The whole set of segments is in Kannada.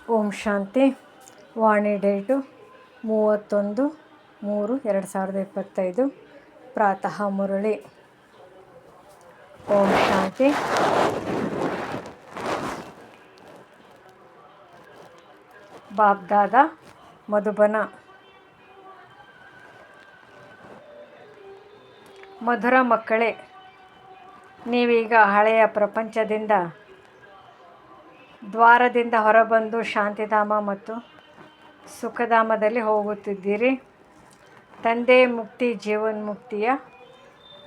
ಓಂ ಶಾಂತಿ. ವಾಣಿ ಡೇಟು 31/3/2025. ಪ್ರಾತಃ ಮುರಳಿ. ಓಂ ಶಾಂತಿ. ಬಾಬ್ದಾದ ಮಧುಬನ. ಮಧುರ ಮಕ್ಕಳೇ, ನೀವೀಗ ಹಳೆಯ ಪ್ರಪಂಚದಿಂದ ದ್ವಾರದಿಂದ ಹೊರಬಂದು ಶಾಂತಿಧಾಮ ಮತ್ತು ಸುಖಧಾಮದಲ್ಲಿ ಹೋಗುತ್ತಿದ್ದೀರಿ. ತಂದೆ ಮುಕ್ತಿ ಜೀವನ್ಮುಕ್ತಿಯ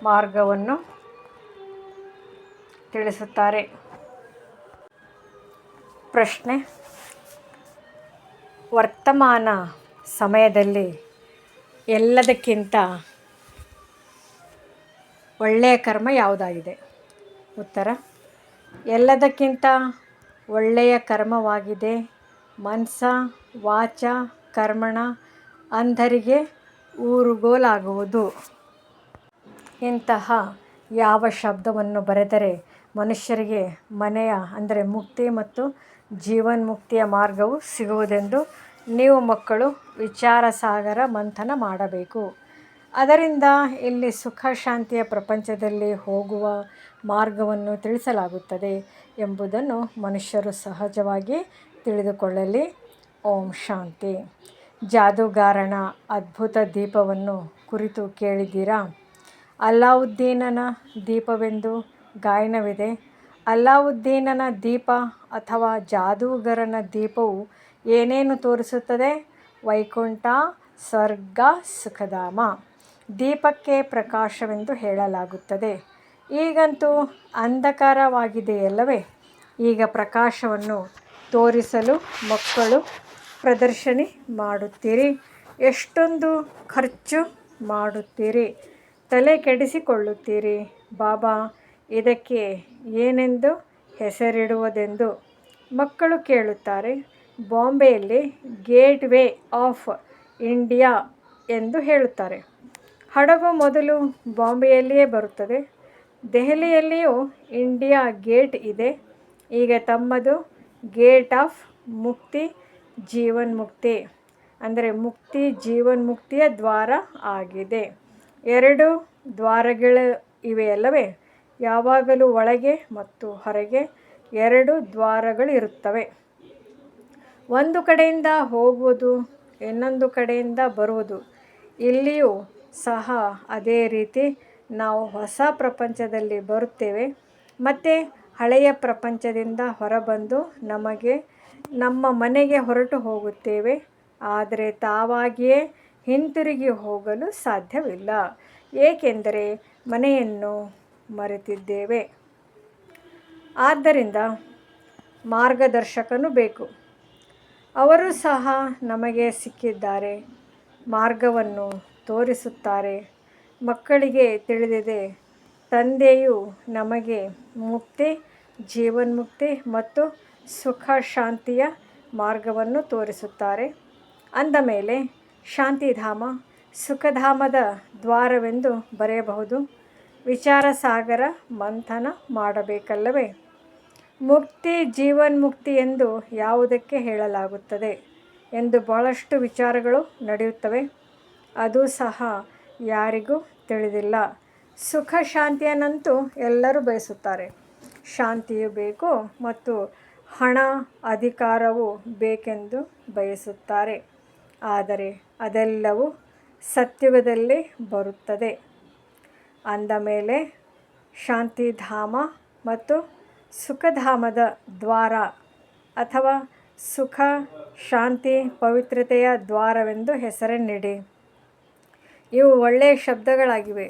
ಮಾರ್ಗವನ್ನು ತಿಳಿಸುತ್ತಾರೆ. ಪ್ರಶ್ನೆ: ವರ್ತಮಾನ ಸಮಯದಲ್ಲಿ ಎಲ್ಲದಕ್ಕಿಂತ ಒಳ್ಳೆಯ ಕರ್ಮ ಯಾವುದಾಗಿದೆ? ಉತ್ತರ: ಎಲ್ಲದಕ್ಕಿಂತ ಒಳ್ಳೆಯ ಕರ್ಮವಾಗಿದೆ ಮನಸ ವಾಚ ಕರ್ಮಣ ಅಂಧರಿಗೆ ಊರುಗೋಲಾಗುವುದು. ಇಂತಹ ಯಾವ ಶಬ್ದವನ್ನು ಬರೆದರೆ ಮನುಷ್ಯರಿಗೆ ಮನೆಯ ಅಂದರೆ ಮುಕ್ತಿ ಮತ್ತು ಜೀವನ್ಮುಕ್ತಿಯ ಮಾರ್ಗವು ಸಿಗುವುದೆಂದು ನೀವು ಮಕ್ಕಳು ವಿಚಾರಸಾಗರ ಮಂಥನ ಮಾಡಬೇಕು. ಅದರಿಂದ ಇಲ್ಲಿ ಸುಖ ಶಾಂತಿಯ ಪ್ರಪಂಚದಲ್ಲಿ ಹೋಗುವ ಮಾರ್ಗವನ್ನು ತಿಳಿಸಲಾಗುತ್ತದೆ ಎಂಬುದನ್ನು ಮನುಷ್ಯರು ಸಹಜವಾಗಿ ತಿಳಿದುಕೊಳ್ಳಲಿ. ಓಂ ಶಾಂತಿ. ಜಾದೂಗಾರನ ಅದ್ಭುತ ದೀಪವನ್ನು ಕುರಿತು ಕೇಳಿದ್ದೀರಾ? ಅಲ್ಲಾವುದ್ದೀನನ ದೀಪವೆಂದು ಗಾಯನವಿದೆ. ಅಲ್ಲಾವುದ್ದೀನನ ದೀಪ ಅಥವಾ ಜಾದೂಗರನ ದೀಪವು ಏನೇನು ತೋರಿಸುತ್ತದೆ? ವೈಕುಂಠ, ಸ್ವರ್ಗ, ಸುಖಧಾಮ. ದೀಪಕ್ಕೆ ಪ್ರಕಾಶವೆಂದು ಹೇಳಲಾಗುತ್ತದೆ. ಈಗಂತೂ ಅಂಧಕಾರವಾಗಿದೆಯಲ್ಲವೇ? ಈಗ ಪ್ರಕಾಶವನ್ನು ತೋರಿಸಲು ಮಕ್ಕಳು ಪ್ರದರ್ಶನ ಮಾಡುತ್ತೀರಿ. ಎಷ್ಟೊಂದು ಖರ್ಚು ಮಾಡುತ್ತೀರಿ, ತಲೆ ಕೆಡಿಸಿಕೊಳ್ಳುತ್ತೀರಿ. ಬಾಬಾ ಇದಕ್ಕೆ ಏನೆಂದು ಹೆಸರಿಡುವುದೆಂದು ಮಕ್ಕಳು ಕೇಳುತ್ತಾರೆ. ಬಾಂಬೆಯಲ್ಲಿ ಗೇಟ್ ವೇ ಆಫ್ ಇಂಡಿಯಾ ಎಂದು ಹೇಳುತ್ತಾರೆ. ಹಡಗು ಮೊದಲು ಬಾಂಬೆಯಲ್ಲಿಯೇ ಬರುತ್ತದೆ. ದೆಹಲಿಯಲ್ಲಿಯೂ ಇಂಡಿಯಾ ಗೇಟ್ ಇದೆ. ಈಗ ತಮ್ಮದು ಗೇಟ್ ಆಫ್ ಮುಕ್ತಿ ಜೀವನ್ಮುಕ್ತಿ ಅಂದರೆ ಮುಕ್ತಿ ಜೀವನ್ಮುಕ್ತಿಯ ದ್ವಾರ ಆಗಿದೆ. 2 ದ್ವಾರಗಳು ಇವೆಯಲ್ಲವೇ? ಯಾವಾಗಲೂ ಒಳಗೆ ಮತ್ತು ಹೊರಗೆ 2 ದ್ವಾರಗಳಿರುತ್ತವೆ. ಒಂದು ಕಡೆಯಿಂದ ಹೋಗುವುದು, ಇನ್ನೊಂದು ಕಡೆಯಿಂದ ಬರುವುದು. ಇಲ್ಲಿಯೂ ಸಹ ಅದೇ ರೀತಿ ನಾವು ಹೊಸ ಪ್ರಪಂಚದಲ್ಲಿ ಬರುತ್ತೇವೆ ಮತ್ತು ಹಳೆಯ ಪ್ರಪಂಚದಿಂದ ಹೊರಬಂದು ನಮ್ಮ ಮನೆಗೆ ಹೊರಟು ಹೋಗುತ್ತೇವೆ. ಆದರೆ ತಾವಾಗಿಯೇ ಹಿಂತಿರುಗಿ ಹೋಗಲು ಸಾಧ್ಯವಿಲ್ಲ, ಏಕೆಂದರೆ ಮನೆಯನ್ನು ಮರೆತಿದ್ದೇವೆ. ಆದ್ದರಿಂದ ಮಾರ್ಗದರ್ಶಕನು ಬೇಕು. ಅವರು ಸಹ ನಮಗೆ ಸಿಕ್ಕಿದ್ದಾರೆ, ಮಾರ್ಗವನ್ನು ತೋರಿಸುತ್ತಾರೆ. ಮಕ್ಕಳಿಗೆ ತಿಳಿದಿದೆ, ತಂದೆಯು ನಮಗೆ ಮುಕ್ತಿ ಜೀವನ್ಮುಕ್ತಿ ಮತ್ತು ಸುಖ ಶಾಂತಿಯ ಮಾರ್ಗವನ್ನು ತೋರಿಸುತ್ತಾರೆ. ಅಂದ ಮೇಲೆ ಶಾಂತಿಧಾಮ ಸುಖಧಾಮದ ದ್ವಾರವೆಂದು ಬರೆಯಬಹುದು. ವಿಚಾರಸಾಗರ ಮಂಥನ ಮಾಡಬೇಕಲ್ಲವೇ? ಮುಕ್ತಿ ಜೀವನ್ಮುಕ್ತಿ ಎಂದು ಯಾವುದಕ್ಕೆ ಹೇಳಲಾಗುತ್ತದೆ ಎಂದು ಬಹಳಷ್ಟು ವಿಚಾರಗಳು ನಡೆಯುತ್ತವೆ. ಅದು ಸಹ ಯಾರಿಗೂ ತಿಳಿದಿಲ್ಲ. ಸುಖ ಶಾಂತಿಯನ್ನಂತೂ ಎಲ್ಲರೂ ಬಯಸುತ್ತಾರೆ. ಶಾಂತಿಯು ಬೇಕು ಮತ್ತು ಹಣ ಅಧಿಕಾರವೂ ಬೇಕೆಂದು ಬಯಸುತ್ತಾರೆ. ಆದರೆ ಅದೆಲ್ಲವೂ ಸತ್ಯುಗದಲ್ಲಿ ಬರುತ್ತದೆ. ಅಂದ ಮೇಲೆ ಶಾಂತಿಧಾಮ ಮತ್ತು ಸುಖಧಾಮದ ದ್ವಾರ ಅಥವಾ ಸುಖ ಶಾಂತಿ ಪವಿತ್ರತೆಯ ದ್ವಾರವೆಂದು ಹೆಸರನ್ನಿಡಿ. ಇವು ಒಳ್ಳೆಯ ಶಬ್ದಗಳಾಗಿವೆ.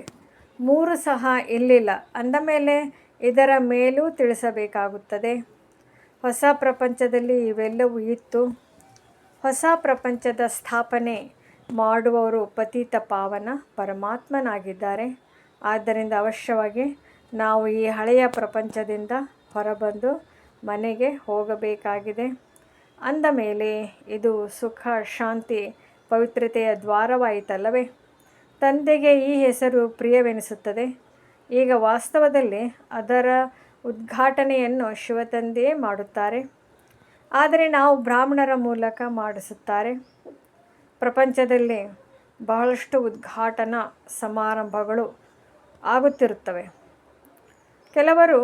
3 ಸಹ ಇಲ್ಲಿಲ್ಲ. ಅಂದ ಮೇಲೆ ಇದರ ಮೇಲೂ ತಿಳಿಸಬೇಕಾಗುತ್ತದೆ. ಹೊಸ ಪ್ರಪಂಚದಲ್ಲಿ ಇವೆಲ್ಲವೂ ಇತ್ತು. ಹೊಸ ಪ್ರಪಂಚದ ಸ್ಥಾಪನೆ ಮಾಡುವವರು ಪತಿತ ಪಾವನ ಪರಮಾತ್ಮನಾಗಿದ್ದಾರೆ. ಆದ್ದರಿಂದ ಅವಶ್ಯವಾಗಿ ನಾವು ಈ ಹಳೆಯ ಪ್ರಪಂಚದಿಂದ ಹೊರಬಂದು ಮನೆಗೆ ಹೋಗಬೇಕಾಗಿದೆ. ಅಂದ ಮೇಲೆ ಇದು ಸುಖ ಶಾಂತಿ ಪವಿತ್ರತೆಯ ದ್ವಾರವಾಯಿತಲ್ಲವೇ? ತಂದೆಗೆ ಈ ಹೆಸರು ಪ್ರಿಯವೆನಿಸುತ್ತದೆ. ಈಗ ವಾಸ್ತವದಲ್ಲಿ ಅದರ ಉದ್ಘಾಟನೆಯನ್ನು ಶಿವತಂದೆಯೇ ಮಾಡುತ್ತಾರೆ. ಆದರೆ ನಾವು ಬ್ರಾಹ್ಮಣರ ಮೂಲಕ ಮಾಡಿಸುತ್ತಾರೆ. ಪ್ರಪಂಚದಲ್ಲಿ ಬಹಳಷ್ಟು ಉದ್ಘಾಟನಾ ಸಮಾರಂಭಗಳು ಆಗುತ್ತಿರುತ್ತವೆ. ಕೆಲವರು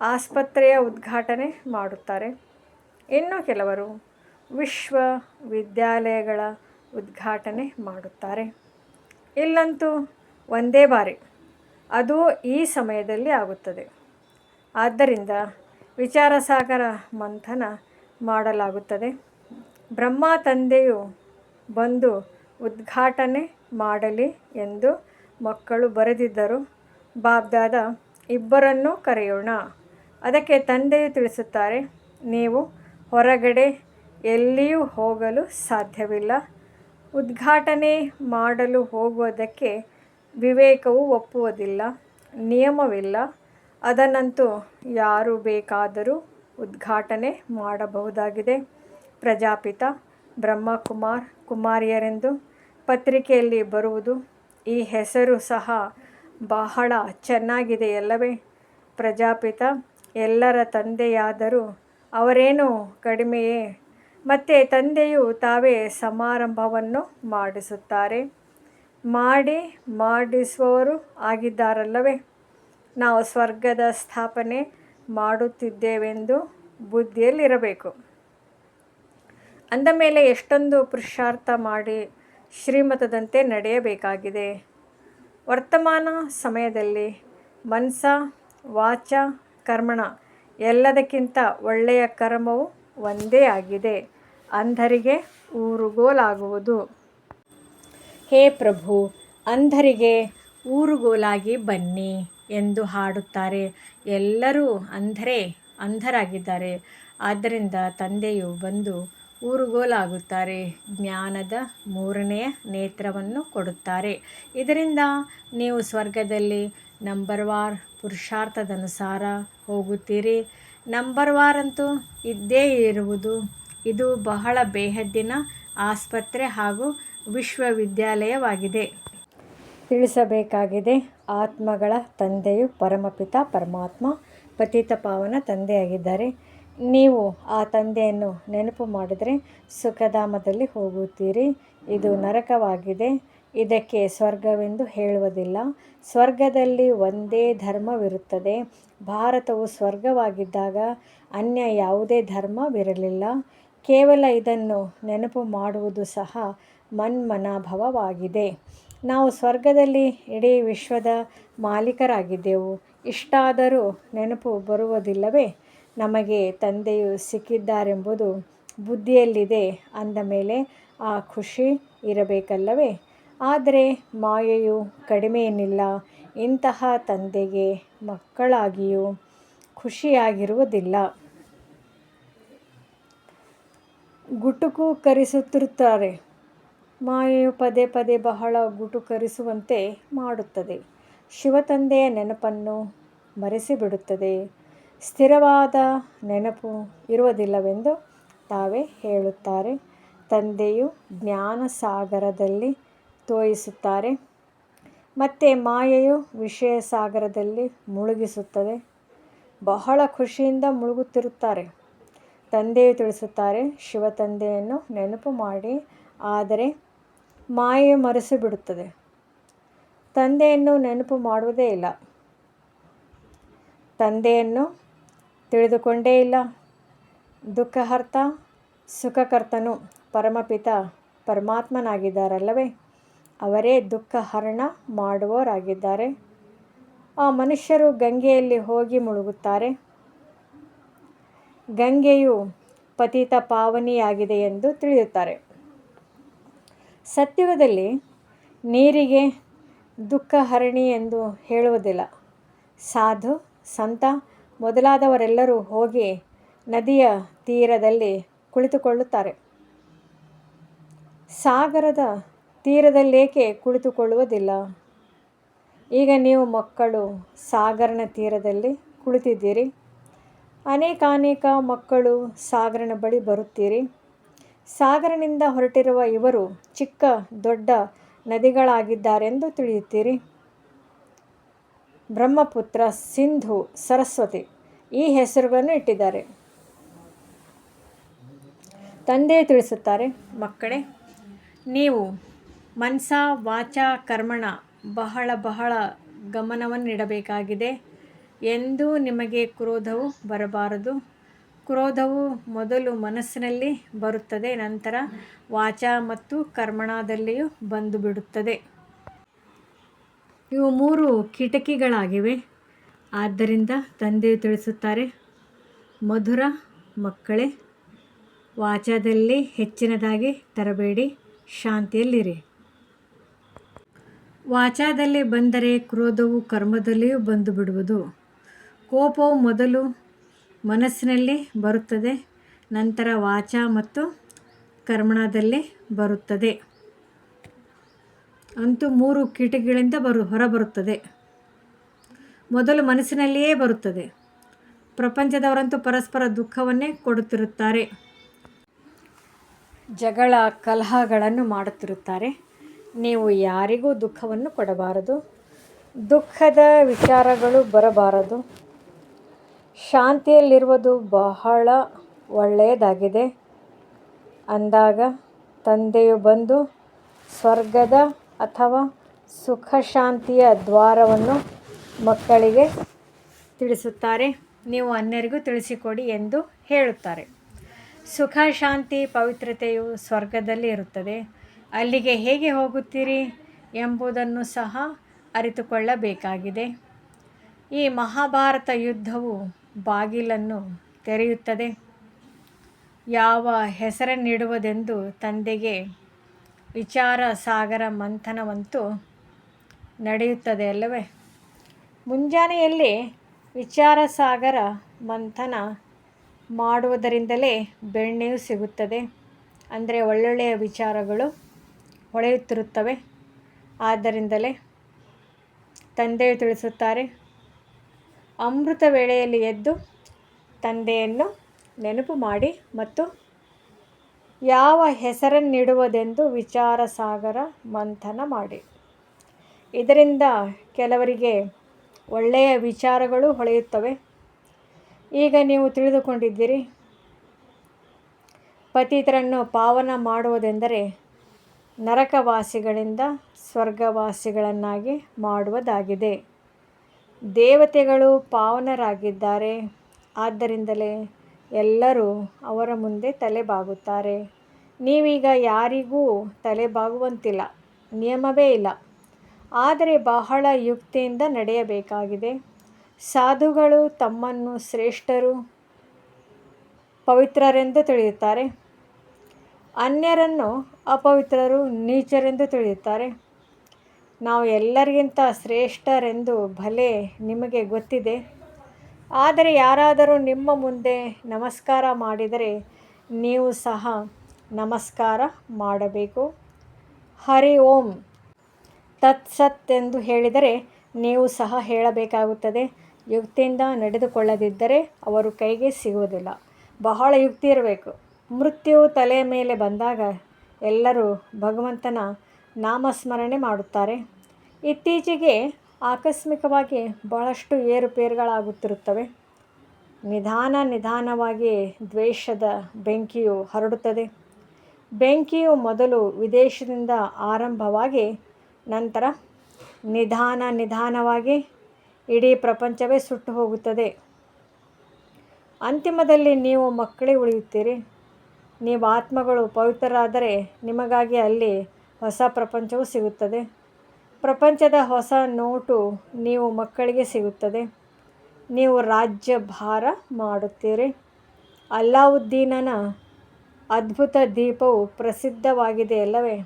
ಆಸ್ಪತ್ರೆಯ ಉದ್ಘಾಟನೆ ಮಾಡುತ್ತಾರೆ. ಇನ್ನು ಕೆಲವರು ವಿಶ್ವವಿದ್ಯಾಲಯಗಳ ಉದ್ಘಾಟನೆ ಮಾಡುತ್ತಾರೆ. ಇಲ್ಲಂತೂ ಒಂದೇ ಬಾರಿ, ಅದು ಈ ಸಮಯದಲ್ಲಿ ಆಗುತ್ತದೆ. ಆದ್ದರಿಂದ ವಿಚಾರಸಾಗರ ಮಂಥನ ಮಾಡಲಾಗುತ್ತದೆ. ಬ್ರಹ್ಮ ತಂದೆಯು ಬಂದು ಉದ್ಘಾಟನೆ ಮಾಡಲಿ ಎಂದು ಮಕ್ಕಳು ಬರೆದಿದ್ದರು. ಬಾಬ್ದಾದ ಇಬ್ಬರನ್ನೂ ಕರೆಯೋಣ. ಅದಕ್ಕೆ ತಂದೆಯು ತಿಳಿಸುತ್ತಾರೆ, ನೀವು ಹೊರಗಡೆ ಎಲ್ಲಿಯೂ ಹೋಗಲು ಸಾಧ್ಯವಿಲ್ಲ. ಉದ್ಘಾಟನೆ ಮಾಡಲು ಹೋಗುವುದಕ್ಕೆ ವಿವೇಕವು ಒಪ್ಪುವುದಿಲ್ಲ, ನಿಯಮವಿಲ್ಲ. ಅದನ್ನಂತೂ ಯಾರು ಬೇಕಾದರೂ ಉದ್ಘಾಟನೆ ಮಾಡಬಹುದಾಗಿದೆ. ಪ್ರಜಾಪಿತ ಬ್ರಹ್ಮಕುಮಾರ್ ಕುಮಾರಿಯರೆಂದು ಪತ್ರಿಕೆಯಲ್ಲಿ ಬರುವುದು, ಈ ಹೆಸರು ಸಹ ಬಹಳ ಚೆನ್ನಾಗಿದೆಯಲ್ಲವೇ? ಪ್ರಜಾಪಿತ ಎಲ್ಲರ ತಂದೆಯಾದರೂ ಅವರೇನು ಕಡಿಮೆಯೇ? ಮತ್ತು ತಂದೆಯು ತಾವೇ ಸಮಾರಂಭವನ್ನು ಮಾಡಿಸುತ್ತಾರೆ, ಮಾಡಿಸುವವರು ಆಗಿದ್ದಾರಲ್ಲವೇ? ನಾವು ಸ್ವರ್ಗದ ಸ್ಥಾಪನೆ ಮಾಡುತ್ತಿದ್ದೇವೆಂದು ಬುದ್ಧಿಯಲ್ಲಿರಬೇಕು. ಅಂದ ಮೇಲೆ ಎಷ್ಟೊಂದು ಪುರುಷಾರ್ಥ ಮಾಡಿ ಶ್ರೀಮತದಂತೆ ನಡೆಯಬೇಕಾಗಿದೆ. ವರ್ತಮಾನ ಸಮಯದಲ್ಲಿ ಮನಸ ವಾಚ ಕರ್ಮಣ ಎಲ್ಲದಕ್ಕಿಂತ ಒಳ್ಳೆಯ ಕರ್ಮವು ಒಂದೇ ಆಗಿದೆ, ಅಂಧರಿಗೆ ಊರುಗೋಲಾಗುವುದು. ಹೇ ಪ್ರಭು, ಅಂಧರಿಗೆ ಊರುಗೋಲಾಗಿ ಬನ್ನಿ ಎಂದು ಹಾಡುತ್ತಾರೆ. ಎಲ್ಲರೂ ಅಂಧರಾಗಿದ್ದಾರೆ. ಆದ್ದರಿಂದ ತಂದೆಯು ಬಂದು ಊರುಗೋಲಾಗುತ್ತಾರೆ. ಜ್ಞಾನದ ಮೂರನೆಯ ನೇತ್ರವನ್ನು ಕೊಡುತ್ತಾರೆ. ಇದರಿಂದ ನೀವು ಸ್ವರ್ಗದಲ್ಲಿ ನಂಬರ್ವಾರ್ ಪುರುಷಾರ್ಥದನುಸಾರ ಹೋಗುತ್ತೀರಿ. ನಂಬರ್ವಾರ್ ಅಂತೂ ಇದ್ದೇ ಇರುವುದು. ಇದು ಬಹಳ ಬೇಹದ್ದಿನ ಆಸ್ಪತ್ರೆ ಹಾಗೂ ವಿಶ್ವವಿದ್ಯಾಲಯವಾಗಿದೆ. ತಿಳಿಸಬೇಕಾಗಿದೆ, ಆತ್ಮಗಳ ತಂದೆಯು ಪರಮಪಿತ ಪರಮಾತ್ಮ ಪತಿತ ಪಾವನ ತಂದೆಯಾಗಿದ್ದಾರೆ. ನೀವು ಆ ತಂದೆಯನ್ನು ನೆನಪು ಮಾಡಿದರೆ ಸುಖಧಾಮದಲ್ಲಿ ಹೋಗುತ್ತೀರಿ. ಇದು ನರಕವಾಗಿದೆ. ಇದಕ್ಕೆ ಸ್ವರ್ಗವೆಂದು ಹೇಳುವುದಿಲ್ಲ. ಸ್ವರ್ಗದಲ್ಲಿ ಒಂದೇ ಧರ್ಮವಿರುತ್ತದೆ. ಭಾರತವು ಸ್ವರ್ಗವಾಗಿದ್ದಾಗ ಅನ್ಯ ಯಾವುದೇ ಧರ್ಮವಿರಲಿಲ್ಲ. ಕೇವಲ ಇದನ್ನು ನೆನಪು ಮಾಡುವುದು ಸಹ ಮನ್ಮನಾಭವವಾಗಿದೆ. ನಾವು ಸ್ವರ್ಗದಲ್ಲಿ ಇಡೀ ವಿಶ್ವದ ಮಾಲೀಕರಾಗಿದ್ದೆವು. ಇಷ್ಟಾದರೂ ನೆನಪು ಬರುವುದಿಲ್ಲವೇ? ನಮಗೆ ತಂದೆಯು ಸಿಕ್ಕಿದ್ದಾರೆಂಬುದು ಬುದ್ಧಿಯಲ್ಲಿದೆ ಅಂದ ಮೇಲೆ ಆ ಖುಷಿ ಇರಬೇಕಲ್ಲವೇ? ಆದರೆ ಮಾಯೆಯು ಕಡಿಮೆಯೇನಿಲ್ಲ. ಇಂತಹ ತಂದೆಗೆ ಮಕ್ಕಳಾಗಿಯೂ ಖುಷಿಯಾಗಿರುವುದಿಲ್ಲ. ಗುಟುಕುಕರಿಸುತ್ತಿರುತ್ತಾರೆ. ಮಾಯೆಯು ಪದೇ ಪದೇ ಬಹಳ ಗುಟುಕರಿಸುವಂತೆ ಮಾಡುತ್ತದೆ. ಶಿವತಂದೆಯ ನೆನಪನ್ನು ಮರೆಸಿಬಿಡುತ್ತದೆ. ಸ್ಥಿರವಾದ ನೆನಪು ಇರುವುದಿಲ್ಲವೆಂದು ತಾವೇ ಹೇಳುತ್ತಾರೆ. ತಂದೆಯು ಜ್ಞಾನಸಾಗರದಲ್ಲಿ ತೋಯಿಸುತ್ತಾರೆ ಮತ್ತು ಮಾಯೆಯು ವಿಷಯ ಸಾಗರದಲ್ಲಿ ಮುಳುಗಿಸುತ್ತದೆ. ಬಹಳ ಖುಷಿಯಿಂದ ಮುಳುಗುತ್ತಿರುತ್ತಾರೆ. ತಂದೆಯು ತಿಳಿಸುತ್ತಾರೆ, ಶಿವತಂದೆಯನ್ನು ನೆನಪು ಮಾಡಿ. ಆದರೆ ಮಾಯೆಯು ಮರೆಸಿಬಿಡುತ್ತದೆ. ತಂದೆಯನ್ನು ನೆನಪು ಮಾಡುವುದೇ ಇಲ್ಲ. ತಂದೆಯನ್ನು ತಿಳಿದುಕೊಂಡೇ ಇಲ್ಲ. ದುಃಖಹರ್ತ ಸುಖಕರ್ತನು ಪರಮಪಿತ ಪರಮಾತ್ಮನಾಗಿದ್ದಾರಲ್ಲವೇ? ಅವರೇ ದುಃಖ ಹರಣ ಮಾಡುವವರಾಗಿದ್ದಾರೆ. ಆ ಮನುಷ್ಯರು ಗಂಗೆಯಲ್ಲಿ ಹೋಗಿ ಮುಳುಗುತ್ತಾರೆ. ಗಂಗೆಯು ಪತಿತ ಪಾವನಿಯಾಗಿದೆ ಎಂದು ತಿಳಿಯುತ್ತಾರೆ. ಸತ್ಯುಗದಲ್ಲಿ ನೀರಿಗೆ ದುಃಖಹರಣಿ ಎಂದು ಹೇಳುವುದಿಲ್ಲ. ಸಾಧು ಸಂತ ಮೊದಲಾದವರೆಲ್ಲರೂ ಹೋಗಿ ನದಿಯ ತೀರದಲ್ಲಿ ಕುಳಿತುಕೊಳ್ಳುತ್ತಾರೆ. ಸಾಗರದ ತೀರದಲ್ಲೇಕೆ ಕುಳಿತುಕೊಳ್ಳುವುದಿಲ್ಲ? ಈಗ ನೀವು ಮಕ್ಕಳು ಸಾಗರನ ತೀರದಲ್ಲಿ ಕುಳಿತಿದ್ದೀರಿ. ಅನೇಕಾನೇಕ ಮಕ್ಕಳು ಸಾಗರನ ಬಳಿ ಬರುತ್ತೀರಿ. ಸಾಗರನಿಂದ ಹೊರಟಿರುವ ಇವರು ಚಿಕ್ಕ ದೊಡ್ಡ ನದಿಗಳಾಗಿದ್ದಾರೆಂದು ತಿಳಿಯುತ್ತೀರಿ. ಬ್ರಹ್ಮಪುತ್ರ, ಸಿಂಧು, ಸರಸ್ವತಿ ಈ ಹೆಸರುಗಳನ್ನು ಇಟ್ಟಿದ್ದಾರೆ. ತಂದೆಯು ತಿಳಿಸುತ್ತಾರೆ, ಮಕ್ಕಳೇ, ನೀವು ಮನಸ ವಾಚ ಕರ್ಮಣ ಬಹಳ ಗಮನವನ್ನಿಡಬೇಕಾಗಿದೆ. ಎಂದೂ ನಿಮಗೆ ಕ್ರೋಧವು ಬರಬಾರದು. ಕ್ರೋಧವು ಮೊದಲು ಮನಸ್ಸಿನಲ್ಲಿ ಬರುತ್ತದೆ, ನಂತರ ವಾಚ ಮತ್ತು ಕರ್ಮಣದಲ್ಲಿಯೂ ಬಂದು ಬಿಡುತ್ತದೆ. ಇವು 3 ಕಿಟಕಿಗಳಾಗಿವೆ. ಆದ್ದರಿಂದ ತಂದೆಯು ತಿಳಿಸುತ್ತಾರೆ, ಮಧುರ ಮಕ್ಕಳೇ, ವಾಚದಲ್ಲಿ ಹೆಚ್ಚಿನದಾಗಿ ತರಬೇಡಿ, ಶಾಂತಿಯಲ್ಲಿರಿ. ವಾಚದಲ್ಲಿ ಬಂದರೆ ಕ್ರೋಧವು ಕರ್ಮದಲ್ಲಿಯೂ ಬಂದು ಬಿಡುವುದು. ಕೋಪವು ಮೊದಲು ಮನಸ್ಸಿನಲ್ಲಿ ಬರುತ್ತದೆ, ನಂತರ ವಾಚ ಮತ್ತು ಕರ್ಮಣದಲ್ಲಿ ಬರುತ್ತದೆ. ಅಂತೂ 3 ಕಿಟಕಿಗಳಿಂದ ಹೊರಬರುತ್ತದೆ. ಮೊದಲು ಮನಸ್ಸಿನಲ್ಲಿಯೇ ಬರುತ್ತದೆ. ಪ್ರಪಂಚದವರಂತೂ ಪರಸ್ಪರ ದುಃಖವನ್ನೇ ಕೊಡುತ್ತಿರುತ್ತಾರೆ, ಜಗಳ ಕಲಹಗಳನ್ನು ಮಾಡುತ್ತಿರುತ್ತಾರೆ. ನೀವು ಯಾರಿಗೂ ದುಃಖವನ್ನು ಕೊಡಬಾರದು, ದುಃಖದ ವಿಚಾರಗಳು ಬರಬಾರದು. ಶಾಂತಿಯಲ್ಲಿರುವುದು ಬಹಳ ಒಳ್ಳೆಯದಾಗಿದೆ. ಅಂದಾಗ ತಂದೆಯು ಬಂದು ಸ್ವರ್ಗದ ಅಥವಾ ಸುಖಶಾಂತಿಯ ದ್ವಾರವನ್ನು ಮಕ್ಕಳಿಗೆ ತಿಳಿಸುತ್ತಾರೆ. ನೀವು ಅನ್ಯರಿಗೂ ತಿಳಿಸಿಕೊಡಿ ಎಂದು ಹೇಳುತ್ತಾರೆ. ಸುಖ, ಶಾಂತಿ, ಪವಿತ್ರತೆಯು ಸ್ವರ್ಗದಲ್ಲಿ ಇರುತ್ತದೆ. ಅಲ್ಲಿಗೆ ಹೇಗೆ ಹೋಗುತ್ತೀರಿ ಎಂಬುದನ್ನು ಸಹ ಅರಿತುಕೊಳ್ಳಬೇಕಾಗಿದೆ. ಈ ಮಹಾಭಾರತ ಯುದ್ಧವು ಬಾಗಿಲನ್ನು ತೆರೆಯುತ್ತದೆ. ಯಾವ ಹೆಸರನ್ನಿಡುವುದೆಂದು ತಂದೆಗೆ ವಿಚಾರ ಸಾಗರ ಮಂಥನವಂತೂ ನಡೆಯುತ್ತದೆ ಅಲ್ಲವೇ? ಮುಂಜಾನೆಯಲ್ಲಿ ವಿಚಾರ ಸಾಗರ ಮಂಥನ ಮಾಡುವುದರಿಂದಲೇ ಬೆಣ್ಣೆಯು ಸಿಗುತ್ತದೆ. ಅಂದರೆ ಒಳ್ಳೊಳ್ಳೆಯ ವಿಚಾರಗಳು ಹೊಳೆಯುತ್ತಿರುತ್ತವೆ. ಆದ್ದರಿಂದಲೇ ತಂದೆಯು ತಿಳಿಸುತ್ತಾರೆ, ಅಮೃತ ವೇಳೆಯಲ್ಲಿ ಎದ್ದು ತಂದೆಯನ್ನು ನೆನಪು ಮಾಡಿ ಮತ್ತು ಯಾವ ಹೆಸರನ್ನಿಡುವುದೆಂದು ವಿಚಾರ ಸಾಗರ ಮಂಥನ ಮಾಡಿ. ಇದರಿಂದ ಕೆಲವರಿಗೆ ಒಳ್ಳೆಯ ವಿಚಾರಗಳು ಹೊಳೆಯುತ್ತವೆ. ಈಗ ನೀವು ತಿಳಿದುಕೊಂಡಿದ್ದೀರಿ, ಪತಿತರನ್ನು ಪಾವನ ಮಾಡುವುದೆಂದರೆ ನರಕವಾಸಿಗಳಿಂದ ಸ್ವರ್ಗವಾಸಿಗಳನ್ನಾಗಿ ಮಾಡುವುದಾಗಿದೆ. ದೇವತೆಗಳು ಪಾವನರಾಗಿದ್ದಾರೆ. ಆದ್ದರಿಂದಲೇ ಎಲ್ಲರೂ ಅವರ ಮುಂದೆ ತಲೆಬಾಗುತ್ತಾರೆ. ನೀವೀಗ ಯಾರಿಗೂ ತಲೆಬಾಗುವಂತಿಲ್ಲ, ನಿಯಮವೇ ಇಲ್ಲ. ಆದರೆ ಬಹಳ ಯುಕ್ತಿಯಿಂದ ನಡೆಯಬೇಕಾಗಿದೆ. ಸಾಧುಗಳು ತಮ್ಮನ್ನು ಶ್ರೇಷ್ಠರು, ಪವಿತ್ರರೆಂದು ತಿಳಿಯುತ್ತಾರೆ. ಅನ್ಯರನ್ನು ಅಪವಿತ್ರರು, ನೀಚರೆಂದು ತಿಳಿಯುತ್ತಾರೆ. ನಾವು ಎಲ್ಲರಿಗಿಂತ ಶ್ರೇಷ್ಠರೆಂದು ಭಲೆ ನಿಮಗೆ ಗೊತ್ತಿದೆ. ಆದರೆ ಯಾರಾದರೂ ನಿಮ್ಮ ಮುಂದೆ ನಮಸ್ಕಾರ ಮಾಡಿದರೆ ನೀವು ಸಹ ನಮಸ್ಕಾರ ಮಾಡಬೇಕು. ಹರಿ ಓಂ ತತ್ಸತ್ ಎಂದು ಹೇಳಿದರೆ ನೀವು ಸಹ ಹೇಳಬೇಕಾಗುತ್ತದೆ. ಯುಕ್ತಿಯಿಂದ ನಡೆದುಕೊಳ್ಳದಿದ್ದರೆ ಅವರು ಕೈಗೆ ಸಿಗುವುದಿಲ್ಲ. ಬಹಳ ಯುಕ್ತಿ ಇರಬೇಕು. ಮೃತ್ಯು ತಲೆಯ ಮೇಲೆ ಬಂದಾಗ ಎಲ್ಲರೂ ಭಗವಂತನ ನಾಮಸ್ಮರಣೆ ಮಾಡುತ್ತಾರೆ. ಇತ್ತೀಚೆಗೆ ಆಕಸ್ಮಿಕವಾಗಿ ಬಹಳಷ್ಟು ಏರುಪೇರುಗಳಾಗುತ್ತಿರುತ್ತವೆ. ನಿಧಾನವಾಗಿ ದ್ವೇಷದ ಬೆಂಕಿಯು ಹರಡುತ್ತದೆ. ಬೆಂಕಿಯು ಮೊದಲು ವಿದೇಶದಿಂದ ಆರಂಭವಾಗಿ ನಂತರ ನಿಧಾನವಾಗಿ ಇಡೀ ಪ್ರಪಂಚವೇ ಸುಟ್ಟು ಹೋಗುತ್ತದೆ. ಅಂತಿಮದಲ್ಲಿ ನೀವು ಮಕ್ಕಳೇ ಉಳಿಯುತ್ತೀರಿ. ನೀವು ಆತ್ಮಗಳು ಪವಿತ್ರರಾದರೆ ನಿಮಗಾಗಿ ಅಲ್ಲಿ ಹೊಸ ಪ್ರಪಂಚವು ಸಿಗುತ್ತದೆ. ಪ್ರಪಂಚದ ಹೊಸ ನೋಟು ನೀವು ಮಕ್ಕಳಿಗೆ ಸಿಗುತ್ತದೆ. ನೀವು ರಾಜ್ಯಭಾರ ಮಾಡುತ್ತೀರಿ. ಅಲ್ಲಾವುದ್ದೀನನ ಅದ್ಭುತ ದೀಪವು ಪ್ರಸಿದ್ಧವಾಗಿದೆಯಲ್ಲವೇ?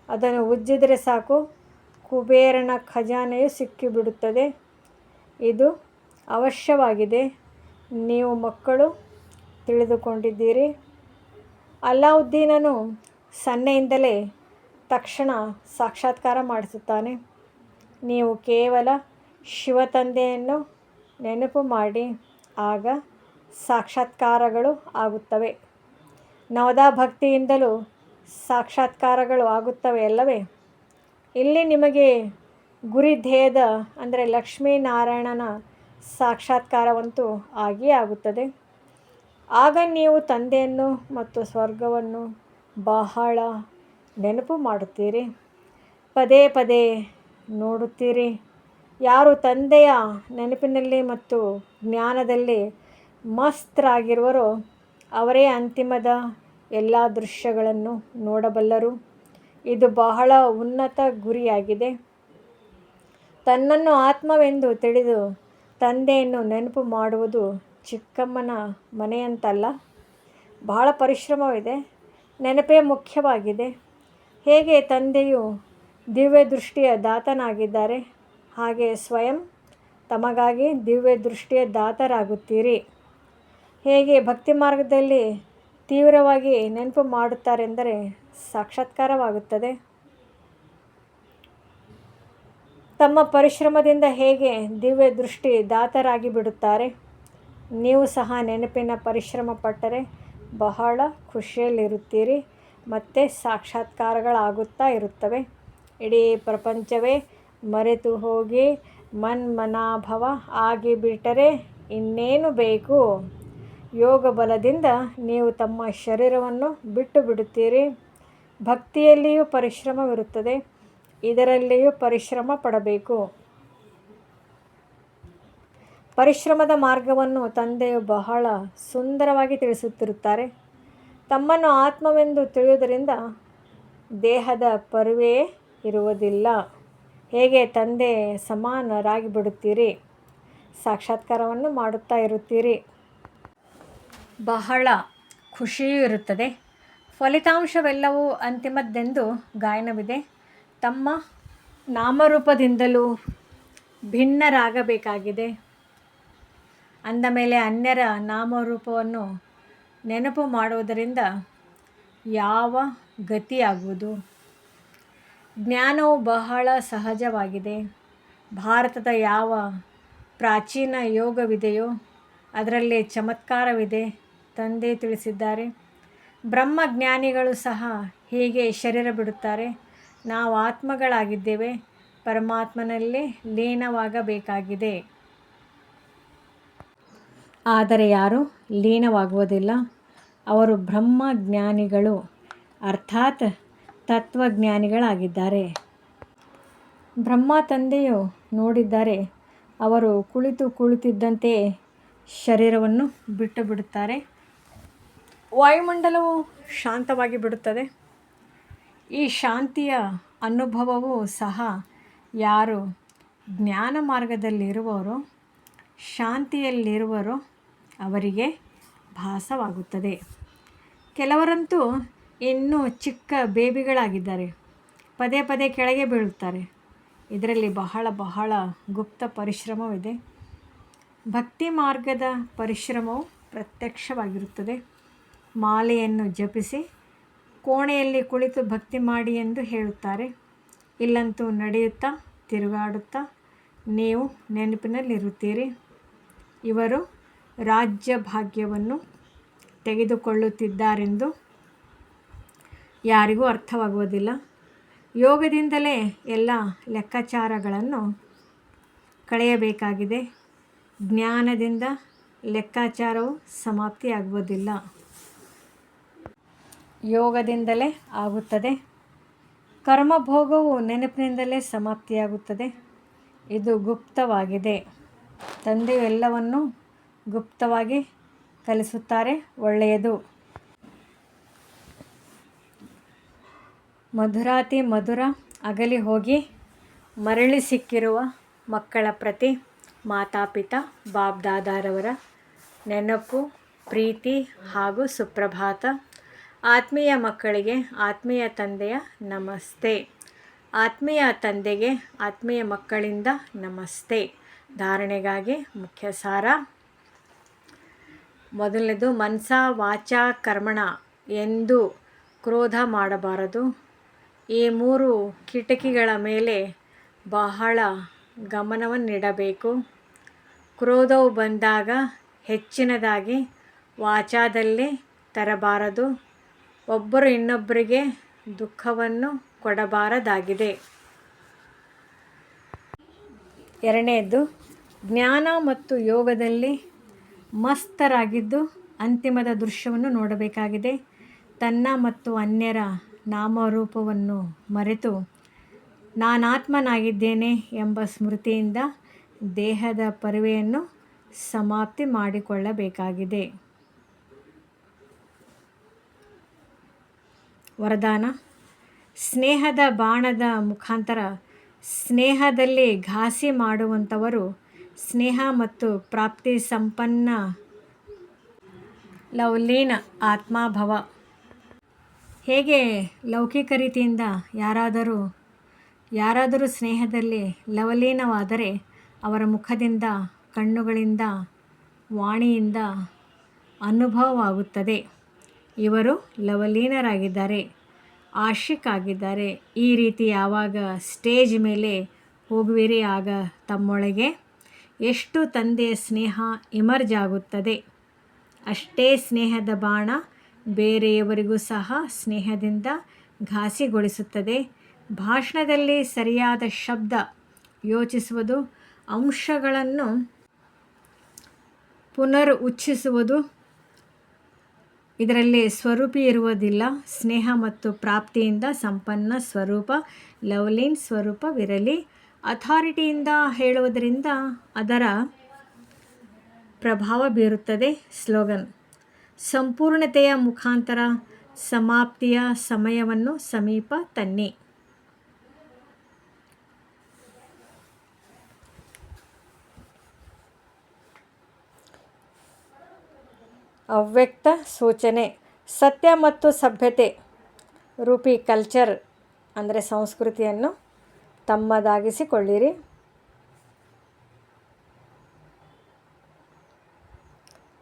ಅದನ್ನು ಉಜ್ಜಿದರೆ ಸಾಕು, ಕುಬೇರನ ಖಜಾನೆಯು ಸಿಕ್ಕಿಬಿಡುತ್ತದೆ. ಇದು ಅವಶ್ಯವಾಗಿದೆ. ನೀವು ಮಕ್ಕಳು ತಿಳಿದುಕೊಂಡಿದ್ದೀರಿ. ಅಲ್ಲಾವುದ್ದೀನನು ಸನ್ನೆಯಿಂದಲೇ ತಕ್ಷಣ ಸಾಕ್ಷಾತ್ಕಾರ ಮಾಡಿಸುತ್ತಾನೆ. ನೀವು ಕೇವಲ ಶಿವತಂದೆಯನ್ನು ನೆನಪು ಮಾಡಿ, ಆಗ ಸಾಕ್ಷಾತ್ಕಾರಗಳು ಆಗುತ್ತವೆ. ನವದಾ ಭಕ್ತಿಯಿಂದಲೂ ಸಾಕ್ಷಾತ್ಕಾರಗಳು ಆಗುತ್ತವೆ ಅಲ್ಲವೇ? ಇಲ್ಲಿ ನಿಮಗೆ ಗುರಿಧ್ಯೇಯದ ಅಂದರೆ ಲಕ್ಷ್ಮೀನಾರಾಯಣನ ಸಾಕ್ಷಾತ್ಕಾರವಂತೂ ಆಗಿಯೇ ಆಗುತ್ತದೆ. ಆಗ ನೀವು ತಂದೆಯನ್ನು ಮತ್ತು ಸ್ವರ್ಗವನ್ನು ಬಹಳ ನೆನಪು ಮಾಡುತ್ತೀರಿ, ಪದೇ ಪದೇ ನೋಡುತ್ತೀರಿ. ಯಾರು ತಂದೆಯ ನೆನಪಿನಲ್ಲಿ ಮತ್ತು ಜ್ಞಾನದಲ್ಲಿ ಮಸ್ತರಾಗಿರುವರೋ ಅವರೇ ಅಂತಿಮದ ಎಲ್ಲ ದೃಶ್ಯಗಳನ್ನು ನೋಡಬಲ್ಲರು. ಇದು ಬಹಳ ಉನ್ನತ ಗುರಿಯಾಗಿದೆ. ತನ್ನನ್ನು ಆತ್ಮವೆಂದು ತಿಳಿದು ತಂದೆಯನ್ನು ನೆನಪು ಮಾಡುವುದು ಚಿಕ್ಕಮ್ಮನ ಮನೆಯಂತಲ್ಲ. ಬಹಳ ಪರಿಶ್ರಮವಿದೆ. ನೆನಪೇ ಮುಖ್ಯವಾಗಿದೆ. ಹೇಗೆ ತಂದೆಯು ದಿವ್ಯ ದೃಷ್ಟಿಯ ದಾತನಾಗಿದ್ದಾರೆ, ಹಾಗೆ ಸ್ವಯಂ ತಮಗಾಗಿ ದಿವ್ಯ ದೃಷ್ಟಿಯ ದಾತರಾಗುತ್ತೀರಿ. ಹೇಗೆ ಭಕ್ತಿ ಮಾರ್ಗದಲ್ಲಿ ತೀವ್ರವಾಗಿ ನೆನಪು ಮಾಡುತ್ತಾರೆಂದರೆ ಸಾಕ್ಷಾತ್ಕಾರವಾಗುತ್ತದೆ. ತಮ್ಮ ಪರಿಶ್ರಮದಿಂದ ಹೇಗೆ ದಿವ್ಯ ದೃಷ್ಟಿ ದಾತರಾಗಿ ಬಿಡುತ್ತಾರೆ. ನೀವು ಸಹ ನೆನಪಿನ ಪರಿಶ್ರಮ ಪಟ್ಟರೆ ಬಹಳ ಖುಷಿಯಲ್ಲಿರುತ್ತೀರಿ ಮತ್ತು ಸಾಕ್ಷಾತ್ಕಾರಗಳಾಗುತ್ತಾ ಇರುತ್ತವೆ. ಇಡೀ ಪ್ರಪಂಚವೇ ಮರೆತು ಹೋಗಿ ಮನ್ಮನಾಭವ ಆಗಿಬಿಟ್ಟರೆ ಇನ್ನೇನು ಬೇಕು. ಯೋಗ ಬಲದಿಂದ ನೀವು ತಮ್ಮ ಶರೀರವನ್ನು ಬಿಟ್ಟು ಬಿಡುತ್ತೀರಿ. ಭಕ್ತಿಯಲ್ಲಿಯೂ ಪರಿಶ್ರಮವಿರುತ್ತದೆ, ಇದರಲ್ಲಿಯೂ ಪರಿಶ್ರಮ ಪಡಬೇಕು. ಪರಿಶ್ರಮದ ಮಾರ್ಗವನ್ನು ತಂದೆಯು ಬಹಳ ಸುಂದರವಾಗಿ ತಿಳಿಸುತ್ತಿರುತ್ತಾರೆ. ತಮ್ಮನ್ನು ಆತ್ಮವೆಂದು ತಿಳಿಯುವುದರಿಂದ ದೇಹದ ಪರಿವೆಯೇ ಇರುವುದಿಲ್ಲ. ಹೇಗೆ ತಂದೆ ಸಮಾನರಾಗಿ ಬಿಡುತ್ತೀರಿ, ಸಾಕ್ಷಾತ್ಕಾರವನ್ನು ಮಾಡುತ್ತಾ ಇರುತ್ತೀರಿ. ಬಹಳ ಖುಷಿಯೂ ಇರುತ್ತದೆ. ಫಲಿತಾಂಶವೆಲ್ಲವೂ ಅಂತಿಮದ್ದೆಂದು ಗಾಯನವಿದೆ. ತಮ್ಮ ನಾಮರೂಪದಿಂದಲೂ ಭಿನ್ನರಾಗಬೇಕಾಗಿದೆ. ಅಂದ ಮೇಲೆ ಅನ್ಯರ ನಾಮರೂಪವನ್ನು ನೆನಪು ಮಾಡುವುದರಿಂದ ಯಾವ ಗತಿಯಾಗುವುದು. ಜ್ಞಾನವು ಬಹಳ ಸಹಜವಾಗಿದೆ. ಭಾರತದ ಯಾವ ಪ್ರಾಚೀನ ಯೋಗವಿದೆಯೋ ಅದರಲ್ಲಿ ಚಮತ್ಕಾರವಿದೆ. ತಂದೆ ತಿಳಿಸಿದ್ದಾರೆ. ಬ್ರಹ್ಮಜ್ಞಾನಿಗಳು ಸಹ ಹೀಗೆ ಶರೀರ ಬಿಡುತ್ತಾರೆ. ನಾವು ಆತ್ಮಗಳಾಗಿದ್ದೇವೆ, ಪರಮಾತ್ಮನಲ್ಲಿ ಲೀನವಾಗಬೇಕಾಗಿದೆ. ಆದರೆ ಯಾರೂ ಲೀನವಾಗುವುದಿಲ್ಲ. ಅವರು ಬ್ರಹ್ಮಜ್ಞಾನಿಗಳು ಅರ್ಥಾತ್ ತತ್ವಜ್ಞಾನಿಗಳಾಗಿದ್ದಾರೆ. ಬ್ರಹ್ಮ ತಂದೆಯು ನೋಡಿದ್ದಾರೆ. ಅವರು ಕುಳಿತಿದ್ದಂತೆಯೇ ಶರೀರವನ್ನು ಬಿಟ್ಟು ಬಿಡುತ್ತಾರೆ. ವಾಯುಮಂಡಲವು ಶಾಂತವಾಗಿ ಬಿಡುತ್ತದೆ. ಈ ಶಾಂತಿಯ ಅನುಭವವೂ ಸಹ ಯಾರು ಜ್ಞಾನ ಮಾರ್ಗದಲ್ಲಿರುವವರೋ, ಶಾಂತಿಯಲ್ಲಿರುವರೋ ಅವರಿಗೆ ಭಾಸವಾಗುತ್ತದೆ. ಕೆಲವರಂತೂ ಇನ್ನೂ ಚಿಕ್ಕ ಬೇಬಿಗಳಾಗಿದ್ದಾರೆ. ಪದೇ ಪದೇ ಕೆಳಗೆ ಬೀಳುತ್ತಾರೆ. ಇದರಲ್ಲಿ ಬಹಳ ಗುಪ್ತ ಪರಿಶ್ರಮವಿದೆ. ಭಕ್ತಿ ಮಾರ್ಗದ ಪರಿಶ್ರಮವು ಪ್ರತ್ಯಕ್ಷವಾಗಿರುತ್ತದೆ. ಮಾಲೆಯನ್ನು ಜಪಿಸಿ ಕೋಣೆಯಲ್ಲಿ ಕುಳಿತು ಭಕ್ತಿ ಮಾಡಿ ಎಂದು ಹೇಳುತ್ತಾರೆ. ಇಲ್ಲಂತೂ ನಡೆಯುತ್ತಾ ತಿರುಗಾಡುತ್ತಾ ನೀವು ನೆನಪಿನಲ್ಲಿರುತ್ತೀರಿ. ಇವರು ರಾಜ್ಯ ಭಾಗ್ಯವನ್ನು ತೆಗೆದುಕೊಳ್ಳುತ್ತಿದ್ದಾರೆಂದು ಯಾರಿಗೂ ಅರ್ಥವಾಗುವುದಿಲ್ಲ. ಯೋಗದಿಂದಲೇ ಎಲ್ಲ ಲೆಕ್ಕಾಚಾರಗಳನ್ನು ಕಳೆಯಬೇಕಾಗಿದೆ. ಜ್ಞಾನದಿಂದ ಲೆಕ್ಕಾಚಾರವು ಸಮಾಪ್ತಿಯಾಗುವುದಿಲ್ಲ. ಯೋಗದಿಂದಲೇ ಆಗುತ್ತದೆ. ಕರ್ಮಭೋಗವು ನೆನಪಿನಿಂದಲೇ ಸಮಾಪ್ತಿಯಾಗುತ್ತದೆ. ಇದು ಗುಪ್ತವಾಗಿದೆ. ತಂದೆಯು ಎಲ್ಲವನ್ನೂ ಗುಪ್ತವಾಗಿ ಕಲಿಸುತ್ತಾರೆ. ಒಳ್ಳೆಯದು. ಮಧುರಾತಿ ಮಧುರ ಅಗಲಿ ಹೋಗಿ ಮರಳಿ ಸಿಕ್ಕಿರುವ ಮಕ್ಕಳ ಪ್ರತಿ ಮಾತಾಪಿತಾ ಬಾಬ್ದಾದಾರವರ ನೆನಪು, ಪ್ರೀತಿ ಹಾಗೂ ಸುಪ್ರಭಾತ. ಆತ್ಮೀಯ ಮಕ್ಕಳಿಗೆ ಆತ್ಮೀಯ ತಂದೆಯ ನಮಸ್ತೆ. ಆತ್ಮೀಯ ತಂದೆಗೆ ಆತ್ಮೀಯ ಮಕ್ಕಳಿಂದ ನಮಸ್ತೆ. ಧಾರಣೆಗಾಗಿ ಮುಖ್ಯ ಸಾರ. ಮೊದಲನೇದು, ಮನಸ ವಾಚ ಕರ್ಮಣ ಎಂದು ಕ್ರೋಧ ಮಾಡಬಾರದು. ಈ 3 ಕಿಟಕಿಗಳ ಮೇಲೆ ಬಹಳ ಗಮನವನ್ನಿಡಬೇಕು. ಕ್ರೋಧವು ಬಂದಾಗ ಹೆಚ್ಚಿನದಾಗಿ ವಾಚಾದಲ್ಲಿ ತರಬಾರದು. ಒಬ್ಬರು ಇನ್ನೊಬ್ಬರಿಗೆ ದುಃಖವನ್ನು ಕೊಡಬಾರದಾಗಿದೆ. ಎರಡನೆಯದು, ಜ್ಞಾನ ಮತ್ತು ಯೋಗದಲ್ಲಿ ಮಸ್ತರಾಗಿದ್ದು ಅಂತಿಮದ ದೃಶ್ಯವನ್ನು ನೋಡಬೇಕಾಗಿದೆ. ತನ್ನ ಮತ್ತು ಅನ್ಯರ ನಾಮರೂಪವನ್ನು ಮರೆತು ನಾನಾತ್ಮನಾಗಿದ್ದೇನೆ ಎಂಬ ಸ್ಮೃತಿಯಿಂದ ದೇಹದ ಪರಿವೆಯನ್ನು ಸಮಾಪ್ತಿ ಮಾಡಿಕೊಳ್ಳಬೇಕಾಗಿದೆ. ವರದಾನ: ಸ್ನೇಹದ ಬಾಣದ ಮುಖಾಂತರ ಸ್ನೇಹದಲ್ಲಿ ಘಾಸಿ ಮಾಡುವಂಥವರು ಸ್ನೇಹ ಮತ್ತು ಪ್ರಾಪ್ತಿ ಸಂಪನ್ನ ಲವಲೀನ ಆತ್ಮಭಾವ. ಹೇಗೆ ಲೌಕಿಕ ರೀತಿಯಿಂದ ಯಾರಾದರೂ ಸ್ನೇಹದಲ್ಲಿ ಲವಲೀನವಾದರೆ ಅವರ ಮುಖದಿಂದ, ಕಣ್ಣುಗಳಿಂದ, ವಾಣಿಯಿಂದ ಅನುಭವವಾಗುತ್ತದೆ, ಇವರು ಲವಲೀನರಾಗಿದ್ದಾರೆ, ಆಶಿಕ್ ಆಗಿದ್ದಾರೆ. ಈ ರೀತಿ ಯಾವಾಗ ಸ್ಟೇಜ್ ಮೇಲೆ ಹೋಗುವಿರಿ ಆಗ ತಮ್ಮೊಳಗೆ ಎಷ್ಟು ತಂದೆಯ ಸ್ನೇಹ ಇಮರ್ಜ್ ಆಗುತ್ತದೆ. ಅಷ್ಟೇ ಸ್ನೇಹದ ಬಾಣ ಬೇರೆಯವರಿಗೂ ಸಹ ಸ್ನೇಹದಿಂದ ಘಾಸಿಗೊಳಿಸುತ್ತದೆ. ಭಾಷಣದಲ್ಲಿ ಸರಿಯಾದ ಶಬ್ದ ಯೋಚಿಸುವುದು, ಅಂಶಗಳನ್ನು ಪುನರ್ ಉಚ್ಚಿಸುವುದು, ಇದರಲ್ಲಿ ಸ್ವರೂಪಿ ಇರುವುದಿಲ್ಲ. ಸ್ನೇಹ ಮತ್ತು ಪ್ರಾಪ್ತಿಯಿಂದ ಸಂಪನ್ನ ಸ್ವರೂಪ, ಲವಲೀನ್ ಸ್ವರೂಪವಿರಲಿ. ಅಥಾರಿಟಿಯಿಂದ ಹೇಳುವುದರಿಂದ ಅದರ ಪ್ರಭಾವ ಬೀರುತ್ತದೆ. ಸ್ಲೋಗನ್: ಸಂಪೂರ್ಣತೆಯ ಮುಖಾಂತರ ಸಮಾಪ್ತಿಯ ಸಮಯವನ್ನು ಸಮೀಪ ತನ್ನಿ. ಅವ್ಯಕ್ತ ಸೂಚನೆ: ಸತ್ಯ ಮತ್ತು ಸಭ್ಯತೆ ರೂಪಿ ಕಲ್ಚರ್ ಅಂದರೆ ಸಂಸ್ಕೃತಿಯನ್ನು ತಮ್ಮದಾಗಿಸಿಕೊಳ್ಳಿರಿ.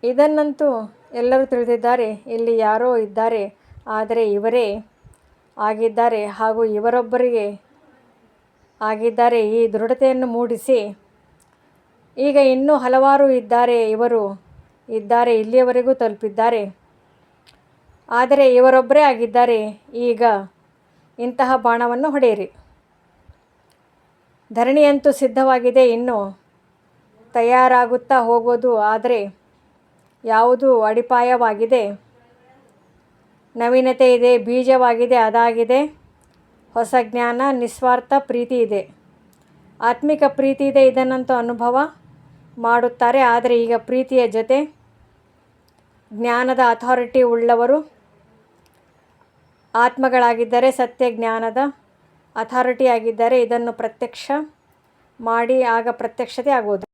ಇದನ್ನಂತೂ ಎಲ್ಲರೂ ತಿಳಿದಿದ್ದಾರೆ. ಇಲ್ಲಿ ಯಾರೋ ಇದ್ದಾರೆ, ಆದರೆ ಇವರೇ ಆಗಿದ್ದಾರೆ ಹಾಗೂ ಇವರೊಬ್ಬರಿಗೆ ಆಗಿದ್ದಾರೆ. ಈ ದೃಢತೆಯನ್ನು ಮೂಡಿಸಿ. ಈಗ ಇನ್ನೂ ಹಲವಾರು ಇದ್ದಾರೆ, ಇವರು ಇದ್ದಾರೆ, ಇಲ್ಲಿಯವರೆಗೂ ತಲುಪಿದ್ದಾರೆ, ಆದರೆ ಇವರೊಬ್ಬರೇ ಆಗಿದ್ದಾರೆ. ಈಗ ಇಂತಹ ಬಾಣವನ್ನು ಹೊಡೆಯಿರಿ. ಧರಣಿಯಂತೂ ಸಿದ್ಧವಾಗಿದೆ, ಇನ್ನು ತಯಾರಾಗುತ್ತಾ ಹೋಗುವುದು. ಆದರೆ ಯಾವುದು ಅಡಿಪಾಯವಾಗಿದೆ, ನವೀನತೆ ಇದೆ, ಬೀಜವಾಗಿದೆ, ಅದಾಗಿದೆ. ಹೊಸ ಜ್ಞಾನ, ನಿಸ್ವಾರ್ಥ ಪ್ರೀತಿ ಇದೆ, ಆತ್ಮಿಕ ಪ್ರೀತಿ ಇದೆ. ಇದನ್ನಂತೂ ಅನುಭವ ಮಾಡುತ್ತಾರೆ. ಆದರೆ ಈಗ ಪ್ರೀತಿಯ ಜೊತೆ ಜ್ಞಾನದ ಅಥಾರಿಟಿ ಉಳ್ಳವರು ಆತ್ಮಗಳಾಗಿದ್ದಾರೆ, ಸತ್ಯ ಜ್ಞಾನದ ಅಥಾರಿಟಿ ಆಗಿದ್ದಾರೆ. ಇದನ್ನು ಪ್ರತ್ಯಕ್ಷ ಮಾಡಿ, ಆಗ ಪ್ರತ್ಯಕ್ಷತೆ ಆಗುವುದು.